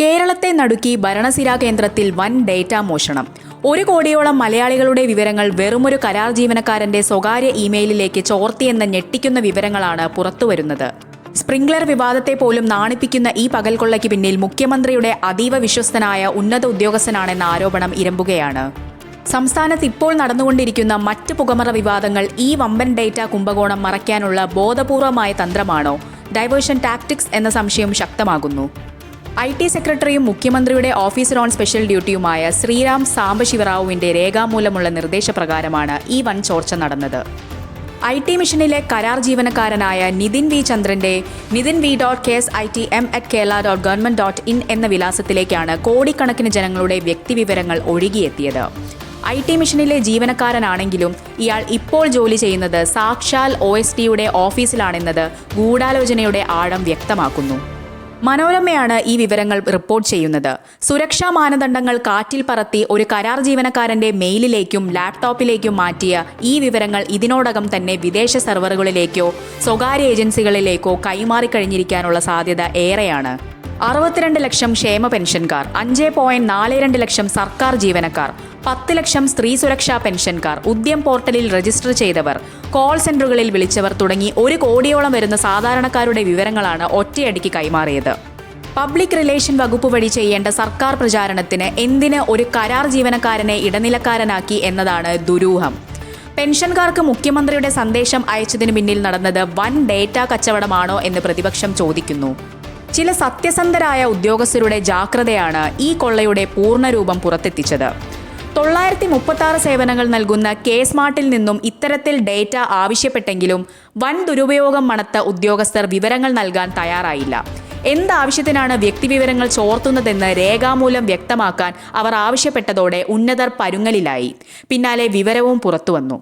കേരളത്തെ നടുക്കി ഭരണസിരാ കേന്ദ്രത്തിൽ വൻ ഡേറ്റ മോഷണം. 1 കോടിയോളം മലയാളികളുടെ വിവരങ്ങൾ വെറുമൊരു കരാർ ജീവനക്കാരന്റെ സ്വകാര്യ ഇമെയിലിലേക്ക് ചോർത്തിയെന്ന ഞെട്ടിക്കുന്ന വിവരങ്ങളാണ് പുറത്തുവരുന്നത്. സ്പ്രിംഗ്ലർ വിവാദത്തെ പോലും നാണിപ്പിക്കുന്ന ഈ പകൽക്കൊള്ളയ്ക്ക് പിന്നിൽ മുഖ്യമന്ത്രിയുടെ അതീവ വിശ്വസ്തനായ ഉന്നത ഉദ്യോഗസ്ഥനാണെന്ന ആരോപണം ഇരമ്പുകയാണ്. സംസ്ഥാനത്ത് ഇപ്പോൾ നടന്നുകൊണ്ടിരിക്കുന്ന മറ്റ് പുകമറ വിവാദങ്ങൾ ഈ വമ്പൻ ഡേറ്റ കുംഭകോണം മറയ്ക്കാനുള്ള ബോധപൂർവമായ തന്ത്രമാണോ? ഡൈവേർഷൻ ടാക്ടിക്സ് എന്ന സംശയം ശക്തമാകുന്നു. IT സെക്രട്ടറിയും മുഖ്യമന്ത്രിയുടെ ഓഫീസർ ഓൺ സ്പെഷ്യൽ ഡ്യൂട്ടിയുമായ ശ്രീറാം സാംബശിവറാവുവിന്റെ രേഖാമൂലമുള്ള നിർദ്ദേശപ്രകാരമാണ് ഈ വൻ ചോർച്ച നടന്നത്. IT മിഷനിലെ കരാർ ജീവനക്കാരനായ നിതിൻ വി ചന്ദ്രന്റെ nitin.ksitm@kerala.government.in എന്ന വിലാസത്തിലേക്കാണ് കോടിക്കണക്കിന് ജനങ്ങളുടെ വ്യക്തിവിവരങ്ങൾ ഒഴുകിയെത്തിയത്. IT മിഷനിലെ ജീവനക്കാരനാണെങ്കിലും ഇയാൾ ഇപ്പോൾ ജോലി ചെയ്യുന്നത് സാക്ഷാൽ OSTയുടെ ഓഫീസിലാണെന്നത് ഗൂഢാലോചനയുടെ ആഴം വ്യക്തമാക്കുന്നു. മനോരമയാണ് ഈ വിവരങ്ങൾ റിപ്പോർട്ട് ചെയ്യുന്നത്. സുരക്ഷാ മാനദണ്ഡങ്ങൾ കാറ്റിൽ പറത്തി ഒരു കരാർ ജീവനക്കാരന്റെ മെയിലിലേക്കും ലാപ്ടോപ്പിലേക്കും മാറ്റിയ ഈ വിവരങ്ങൾ ഇതിനോടകം തന്നെ വിദേശ സെർവറുകളിലേക്കോ സ്വകാര്യ ഏജൻസികളിലേക്കോ കൈമാറിക്കഴിഞ്ഞിരിക്കാനുള്ള സാധ്യത ഏറെയാണ്. 62 ലക്ഷം ക്ഷേമ പെൻഷൻകാർ, 5.42 ലക്ഷം സർക്കാർ ജീവനക്കാർ, 10 ലക്ഷം സ്ത്രീ സുരക്ഷാ പെൻഷൻകാർ, ഉദ്യം പോർട്ടലിൽ രജിസ്റ്റർ ചെയ്തവർ, കോൾ സെന്ററുകളിൽ വിളിച്ചവർ തുടങ്ങി 1 കോടിയോളം വരുന്ന സാധാരണക്കാരുടെ വിവരങ്ങളാണ് ഒറ്റയടിക്ക് കൈമാറിയത്. പബ്ലിക് റിലേഷൻ വകുപ്പ് വഴി ചെയ്യേണ്ട സർക്കാർ പ്രചാരണത്തിന് എന്തിന് ഒരു കരാർ ജീവനക്കാരനെ ഇടനിലക്കാരനാക്കി എന്നതാണ് ദുരൂഹം. പെൻഷൻകാർക്ക് മുഖ്യമന്ത്രിയുടെ സന്ദേശം അയച്ചതിന് പിന്നിൽ നടന്നത് വൻ ഡേറ്റ കച്ചവടമാണോ എന്ന് പ്രതിപക്ഷം ചോദിക്കുന്നു. ചില സത്യസന്ധരായ ഉദ്യോഗസ്ഥരുടെ ജാഗ്രതയാണ് ഈ കൊള്ളയുടെ പൂർണ്ണരൂപം പുറത്തെത്തിച്ചത്. 936 സേവനങ്ങൾ നൽകുന്ന K-സ്മാർട്ടിൽ നിന്നും ഇത്തരത്തിൽ ഡേറ്റ ആവശ്യപ്പെട്ടെങ്കിലും വൻ ദുരുപയോഗം മണത്ത ഉദ്യോഗസ്ഥർ വിവരങ്ങൾ നൽകാൻ തയ്യാറായില്ല. എന്താവശ്യത്തിനാണ് വ്യക്തിവിവരങ്ങൾ ചോർത്തുന്നതെന്ന് രേഖാമൂലം വ്യക്തമാക്കാൻ അവർ ആവശ്യപ്പെട്ടതോടെ ഉന്നതർ പരുങ്ങലിലായി. പിന്നാലെ വിവരവും പുറത്തുവന്നു.